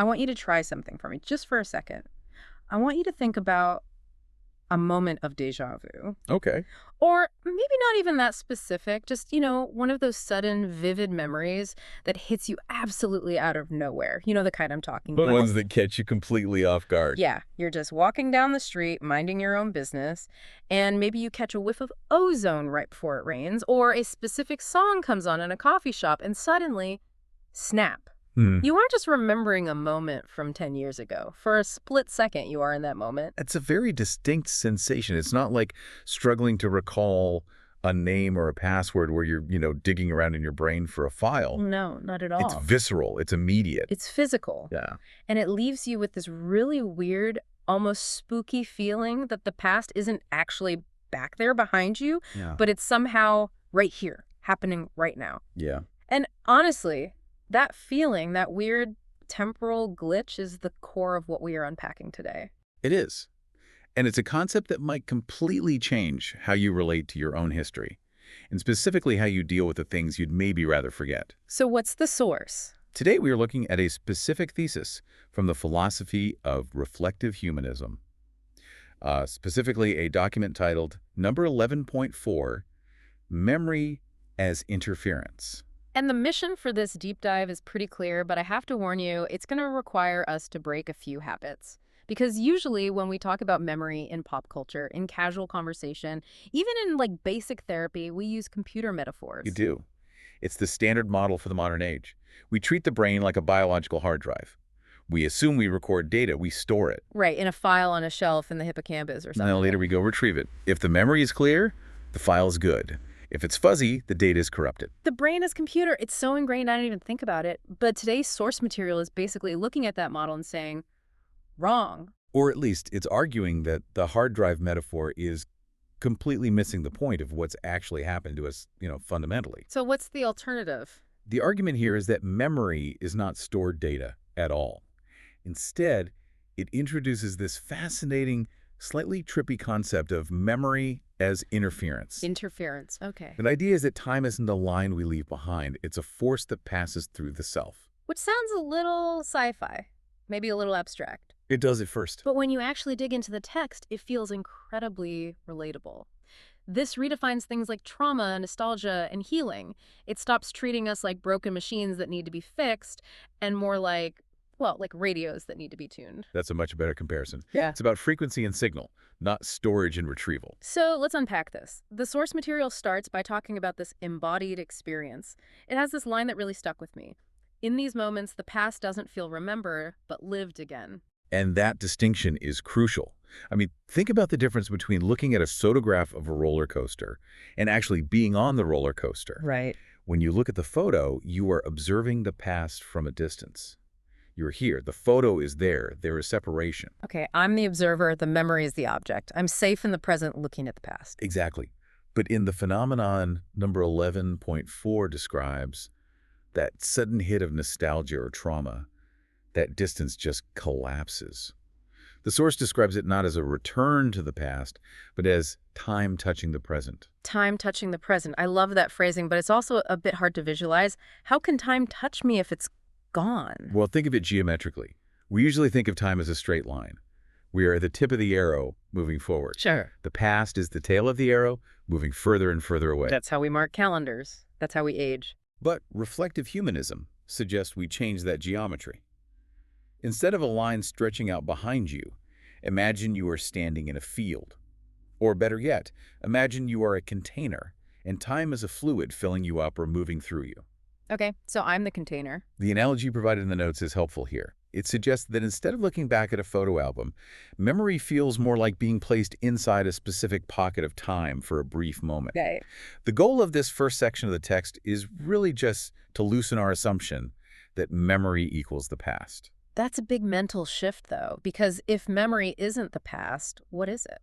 I want you to try something for me, just for a second. I want you to think about a moment of déjà vu. Okay. Or maybe not even that specific, just, one of those sudden, vivid memories that hits you absolutely out of nowhere. You know the kind I'm talking The about. ones that catch you completely off guard. Yeah, you're just walking down the street, minding your own business, and maybe you catch a whiff of ozone right before it rains, or a specific song comes on in a coffee shop, and suddenly, snap. Hmm. You aren't just remembering a moment from 10 years ago. For a split second, you are in that moment. It's a very distinct sensation. It's not like struggling to recall a name or a password where you're, digging around in your brain for a file. No, not at It's all. visceral. It's immediate. It's physical. Yeah. And it leaves you with this really weird, almost spooky feeling that the past isn't actually back there behind you, Yeah. but it's somehow right here, happening right now. Yeah. And honestly, that feeling, that weird temporal glitch is the core of what we are unpacking today. It is. And it's a concept that might completely change how you relate to your own history, and specifically how you deal with the things you'd maybe rather forget. So what's the source? Today, we are looking at a specific thesis from the philosophy of reflective humanism, specifically a document titled No.11.4, Memory as Interference. And the mission for this deep dive is pretty clear, but I have to warn you, it's going to require us to break a few habits. Because usually when we talk about memory in pop culture, in casual conversation, even in basic therapy, we use computer metaphors. You do. It's the standard model for the modern age. We treat the brain like a biological hard drive. We assume we record data, we store it. Right, in a file on a shelf in the hippocampus or something. Now later we go retrieve it. If the memory is clear, the file is good. If it's fuzzy, the data is corrupted. The brain is computer. It's so ingrained I don't even think about it. But today's source material is basically looking at that model and saying, wrong. Or at least it's arguing that the hard drive metaphor is completely missing the point of what's actually happened to us, fundamentally. So what's the alternative? The argument here is that memory is not stored data at all. Instead, it introduces this fascinating, slightly trippy concept of memory as interference. Interference, okay. The idea is that time isn't a line we leave behind. It's a force that passes through the self. Which sounds a little sci-fi, maybe a little abstract. It does at first. But when you actually dig into the text, it feels incredibly relatable. This redefines things like trauma, nostalgia, and healing. It stops treating us like broken machines that need to be fixed and more like radios that need to be tuned. That's a much better comparison. Yeah. It's about frequency and signal, not storage and retrieval. So let's unpack this. The source material starts by talking about this embodied experience. It has this line that really stuck with me. In these moments, the past doesn't feel remembered, but lived again. And that distinction is crucial. I mean, think about the difference between looking at a photograph of a roller coaster and actually being on the roller coaster. Right. When you look at the photo, you are observing the past from a distance. You're here. The photo is there. There is separation. Okay, I'm the observer. The memory is the object. I'm safe in the present looking at the past. Exactly. But in the phenomenon No.11.4 describes that sudden hit of nostalgia or trauma, that distance just collapses. The source describes it not as a return to the past, but as time touching the present. Time touching the present. I love that phrasing, but it's also a bit hard to visualize. How can time touch me if it's gone? Well, think of it geometrically. We usually think of time as a straight line. We are at the tip of the arrow moving forward. Sure. The past is the tail of the arrow moving further and further away. That's how we mark calendars. That's how we age. But reflective humanism suggests we change that geometry. Instead of a line stretching out behind you, imagine you are standing in a field. Or better yet, imagine you are a container, and time is a fluid filling you up or moving through you. Okay, so I'm the container. The analogy provided in the notes is helpful here. It suggests that instead of looking back at a photo album, memory feels more like being placed inside a specific pocket of time for a brief moment. Okay. The goal of this first section of the text is really just to loosen our assumption that memory equals the past. That's a big mental shift, though, because if memory isn't the past, what is it?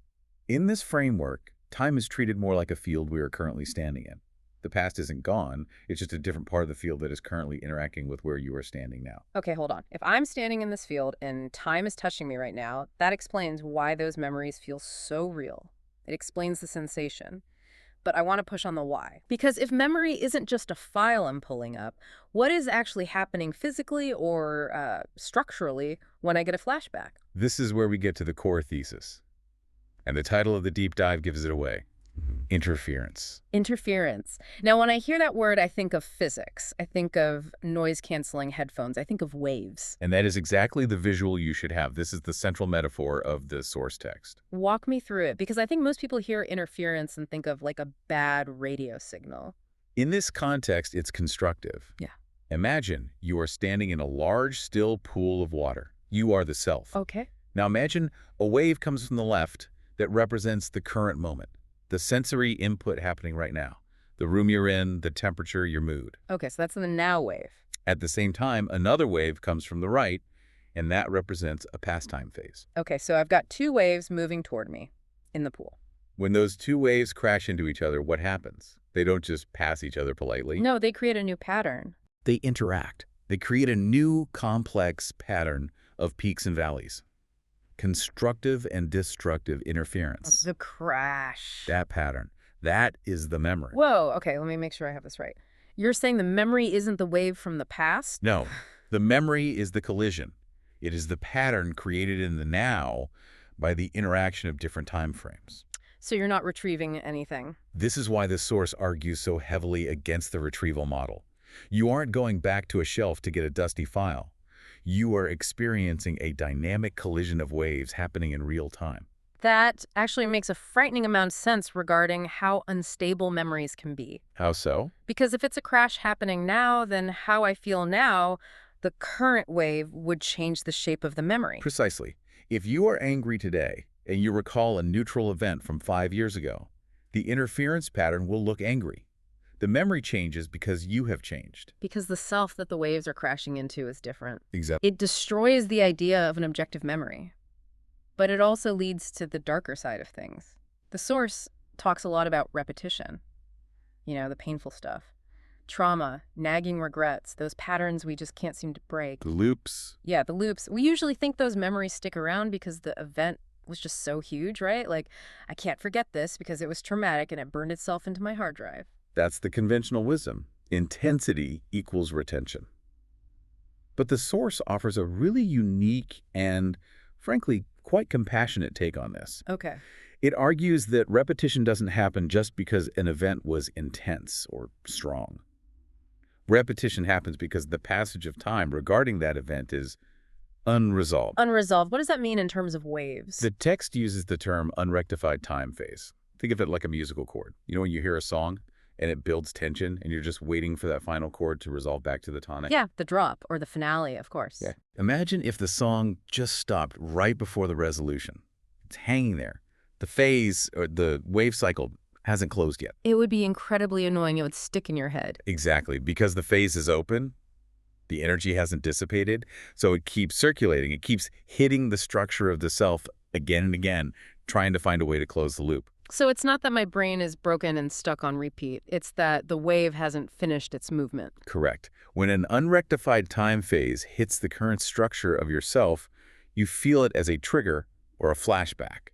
In this framework, time is treated more like a field we are currently standing in. The past isn't gone, it's just a different part of the field that is currently interacting with where you are standing now. Okay, hold on. If I'm standing in this field and time is touching me right now, that explains why those memories feel so real. It explains the sensation. but I want to push on the why. Because if memory isn't just a file I'm pulling up, what is actually happening physically or structurally when I get a flashback? This is where we get to the core thesis. And the title of the deep dive gives it away. Interference. Interference. Now, when I hear that word, I think of physics. I think of noise-canceling headphones. I think of waves. And that is exactly the visual you should have. This is the central metaphor of the source text. Walk me through it, because I think most people hear interference and think of like a bad radio signal. In this context, it's constructive. Yeah. Imagine you are standing in a large, still pool of water. You are the self. Okay. Now imagine a wave comes from the left that represents the current moment, the sensory input happening right now, the room you're in, the temperature, your mood. Okay, so that's the now wave. At the same time, another wave comes from the right, and that represents a pastime phase. Okay, so I've got two waves moving toward me in the pool. When those two waves crash into each other, what happens? They don't just pass each other politely. No, they create a new pattern. They interact. They create a new complex pattern of peaks and valleys. Constructive and destructive interference. The crash. That pattern. That is the memory. Whoa, okay, let me make sure I have this right. You're saying the memory isn't the wave from the past? No, the memory is the collision. It is the pattern created in the now by the interaction of different time frames. So you're not retrieving anything. This is why the source argues so heavily against the retrieval model. You aren't going back to a shelf to get a dusty file. You are experiencing a dynamic collision of waves happening in real time. That actually makes a frightening amount of sense regarding how unstable memories can be. How so? Because if it's a crash happening now, then how I feel now, the current wave would change the shape of the memory. Precisely. If you are angry today and you recall a neutral event from 5 years ago, the interference pattern will look angry. The memory changes because you have changed. Because the self that the waves are crashing into is different. Exactly. It destroys the idea of an objective memory. But it also leads to the darker side of things. The source talks a lot about repetition. You know, the painful stuff. Trauma, nagging regrets, those patterns we just can't seem to break. The loops. Yeah, the loops. We usually think those memories stick around because the event was just so huge, right? Like, I can't forget this because it was traumatic and it burned itself into my hard drive. That's the conventional wisdom. Intensity equals retention. But the source offers a really unique and, frankly, quite compassionate take on this. Okay. It argues that repetition doesn't happen just because an event was intense or strong. Repetition happens because the passage of time regarding that event is unresolved. Unresolved. What does that mean in terms of waves? The text uses the term unrectified time phase. Think of it like a musical chord. You know when you hear a song and it builds tension and you're just waiting for that final chord to resolve back to the tonic? Yeah, the drop or the finale, of course. Yeah. Imagine if the song just stopped right before the resolution. It's hanging there. The phase or the wave cycle hasn't closed yet. It would be incredibly annoying. It would stick in your head. Exactly. Because the phase is open, the energy hasn't dissipated, so it keeps circulating. It keeps hitting the structure of the self again and again, trying to find a way to close the loop. So it's not that my brain is broken and stuck on repeat. It's that the wave hasn't finished its movement. Correct. When an unrectified time phase hits the current structure of yourself, you feel it as a trigger or a flashback.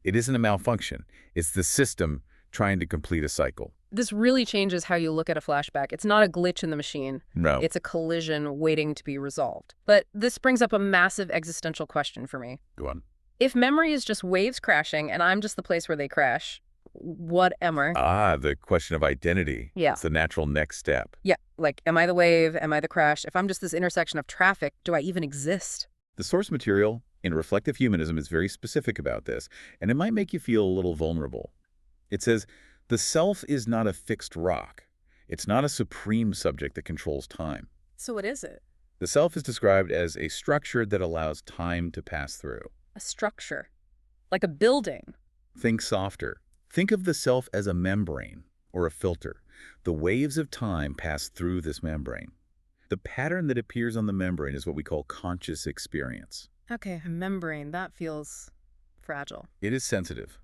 It isn't a malfunction. It's the system trying to complete a cycle. This really changes how you look at a flashback. It's not a glitch in the machine. No. It's a collision waiting to be resolved. But this brings up a massive existential question for me. Go on. If memory is just waves crashing and I'm just the place where they crash, what am I? The question of identity. Yeah. It's the natural next step. Yeah, like, am I the wave? Am I the crash? If I'm just this intersection of traffic, do I even exist? The source material in reflective humanism is very specific about this, and it might make you feel a little vulnerable. It says, the self is not a fixed rock. It's not a supreme subject that controls time. So what is it? The self is described as a structure that allows time to pass through. A structure. Like a building. Think softer. Think of the self as a membrane or a filter. The waves of time pass through this membrane. The pattern that appears on the membrane is what we call conscious experience. Okay, a membrane. That feels fragile. It is sensitive.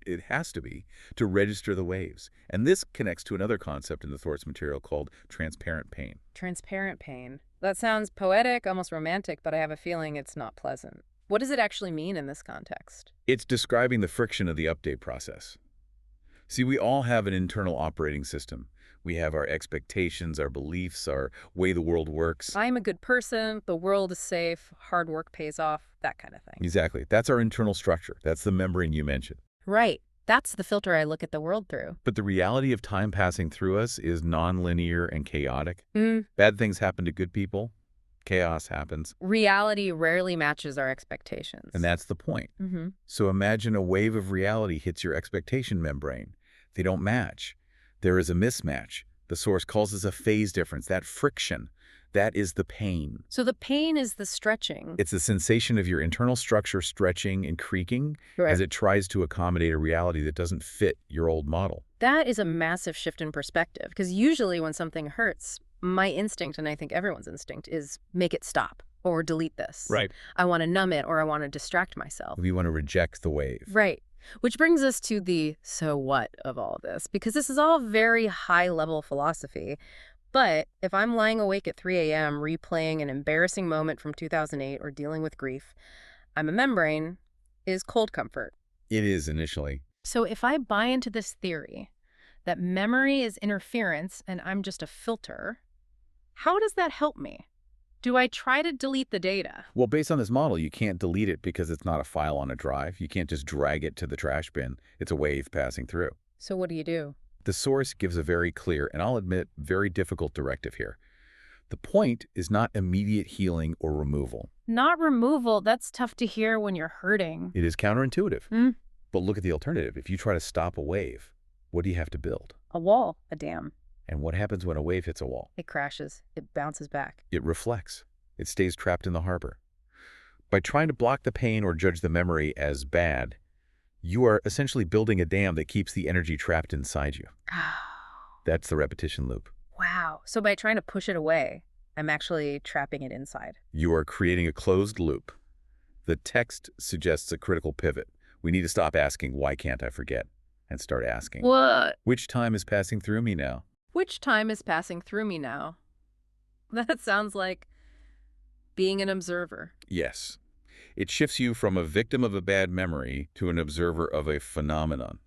It has to be to register the waves. And this connects to another concept in the source material called transparent pain. Transparent pain. That sounds poetic, almost romantic, but I have a feeling it's not pleasant. What does it actually mean in this context? It's describing the friction of the update process. See, we all have an internal operating system. We have our expectations, our beliefs, our way the world works. I'm a good person, the world is safe, hard work pays off, that kind of thing. Exactly. That's our internal structure. That's the membrane you mentioned. Right. That's the filter I look at the world through. But the reality of time passing through us is nonlinear and chaotic. Mm. Bad things happen to good people. Chaos happens. Reality rarely matches our expectations. And that's the point. Mm-hmm. So imagine a wave of reality hits your expectation membrane. They don't match. There is a mismatch. The source calls this a phase difference, that friction. That is the pain. So the pain is the stretching. It's the sensation of your internal structure stretching and creaking Right. as it tries to accommodate a reality that doesn't fit your old model. That is a massive shift in perspective, because usually when something hurts, my instinct, and I think everyone's instinct, is make it stop or delete this. Right. I want to numb it or I want to distract myself. We want to reject the wave. Right. Which brings us to the so what of all this, because this is all very high-level philosophy. But if I'm lying awake at 3 a.m. replaying an embarrassing moment from 2008 or dealing with grief, I'm a membrane is cold comfort. It is initially. So if I buy into this theory that memory is interference and I'm just a filter, how does that help me? Do I try to delete the data? Well, based on this model, you can't delete it because it's not a file on a drive. You can't just drag it to the trash bin. It's a wave passing through. So what do you do? The source gives a very clear, and I'll admit, very difficult directive here. The point is not immediate healing or removal. Not removal. That's tough to hear when you're hurting. It is counterintuitive. Mm. But look at the alternative. If you try to stop a wave, what do you have to build? A wall, a dam. And what happens when a wave hits a wall? It crashes. It bounces back. It reflects. It stays trapped in the harbor. By trying to block the pain or judge the memory as bad, you are essentially building a dam that keeps the energy trapped inside you. That's the repetition loop. Wow. So by trying to push it away, I'm actually trapping it inside. You are creating a closed loop. The text suggests a critical pivot. We need to stop asking, why can't I forget? And start asking, What? which time is passing through me now? Which time is passing through me now? That sounds like being an observer. Yes. It shifts you from a victim of a bad memory to an observer of a phenomenon.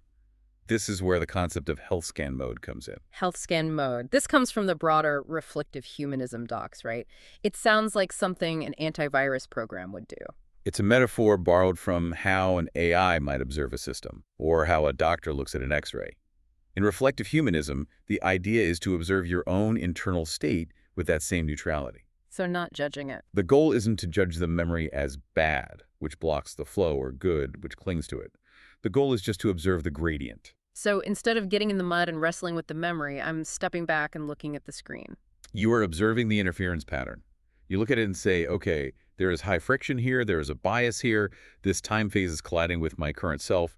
This is where the concept of health scan mode comes in. Health scan mode. This comes from the broader reflective humanism docs, right? It sounds like something an antivirus program would do. It's a metaphor borrowed from how an AI might observe a system, or how a doctor looks at an X-ray. In reflective humanism, the idea is to observe your own internal state with that same neutrality. So not judging it. The goal isn't to judge the memory as bad, which blocks the flow, or good, which clings to it. The goal is just to observe the gradient. So instead of getting in the mud and wrestling with the memory, I'm stepping back and looking at the screen. You are observing the interference pattern. You look at it and say, okay, there is high friction here, there is a bias here, this time phase is colliding with my current self.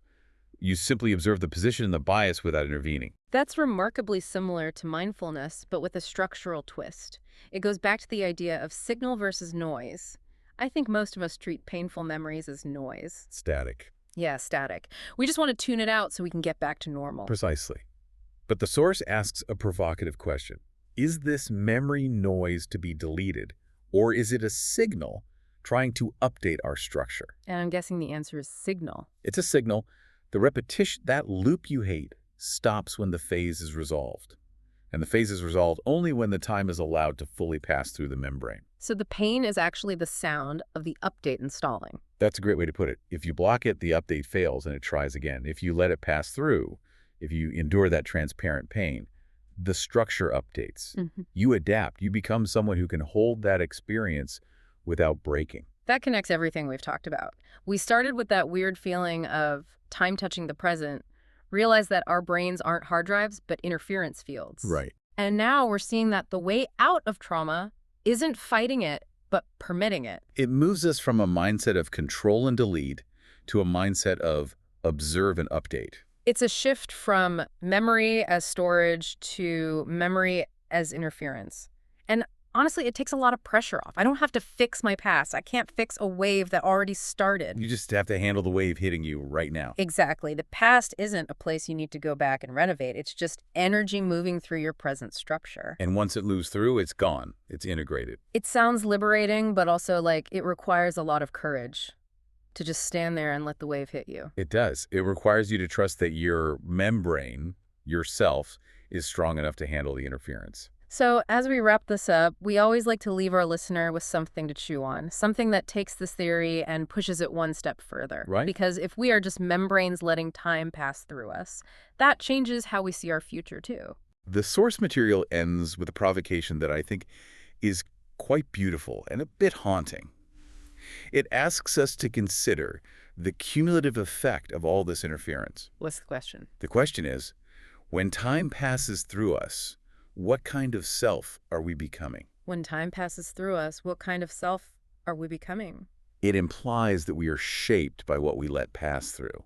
You simply observe the position and the bias without intervening. That's remarkably similar to mindfulness, but with a structural twist. It goes back to the idea of signal versus noise. I think most of us treat painful memories as noise. Static. Yeah, static. We just want to tune it out so we can get back to normal. Precisely. But the source asks a provocative question. Is this memory noise to be deleted, or is it a signal trying to update our structure? And I'm guessing the answer is signal. It's a signal. The repetition, that loop you hate, stops when the phase is resolved. And the phase is resolved only when the time is allowed to fully pass through the membrane. So the pain is actually the sound of the update installing. That's a great way to put it. If you block it, the update fails and it tries again. If you let it pass through, if you endure that transparent pain, the structure updates. You adapt. You become someone who can hold that experience without breaking. That connects everything we've talked about. We started with that weird feeling of time touching the present, realized that our brains aren't hard drives, but interference fields. Right. And now we're seeing that the way out of trauma isn't fighting it, but permitting it. It moves us from a mindset of control and delete to a mindset of observe and update. It's a shift from memory as storage to memory as interference. And honestly, it takes a lot of pressure off. I don't have to fix my past. I can't fix a wave that already started. You just have to handle the wave hitting you right now. Exactly. The past isn't a place you need to go back and renovate. It's just energy moving through your present structure. And once it moves through, it's gone. It's integrated. It sounds liberating, but also like it requires a lot of courage. to just stand there and let the wave hit you. It does. It requires you to trust that your membrane, yourself, is strong enough to handle the interference. So, as we wrap this up, we always like to leave our listener with something to chew on, something that takes this theory and pushes it one step further. Right? Because if we are just membranes letting time pass through us, that changes how we see our future, too. The source material ends with a provocation that I think is quite beautiful and a bit haunting. It asks us to consider the cumulative effect of all this interference. What's the question? The question is, when time passes through us, what kind of self are we becoming? When time passes through us, what kind of self are we becoming? It implies that we are shaped by what we let pass through.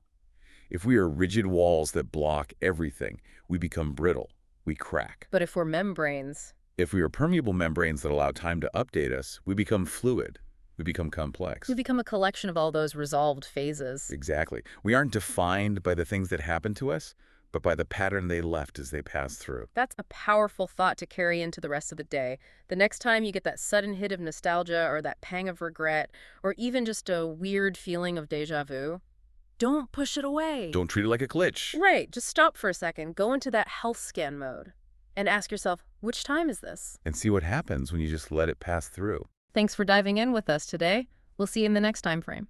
If we are rigid walls that block everything, we become brittle. We crack. But if we're membranes, If we are permeable membranes that allow time to update us, we become fluid. We become complex. we become a collection of all those resolved phases. Exactly. We aren't defined by the things that happen to us, but by the pattern they left as they pass through. That's a powerful thought to carry into the rest of the day. The next time you get that sudden hit of nostalgia or that pang of regret, or even just a weird feeling of déjà vu, don't push it away. Don't treat it like a glitch. Right, just stop for a second, go into that health scan mode, and ask yourself, which time is this? And see what happens when you just let it pass through. Thanks for diving in with us today. We'll see you in the next time frame.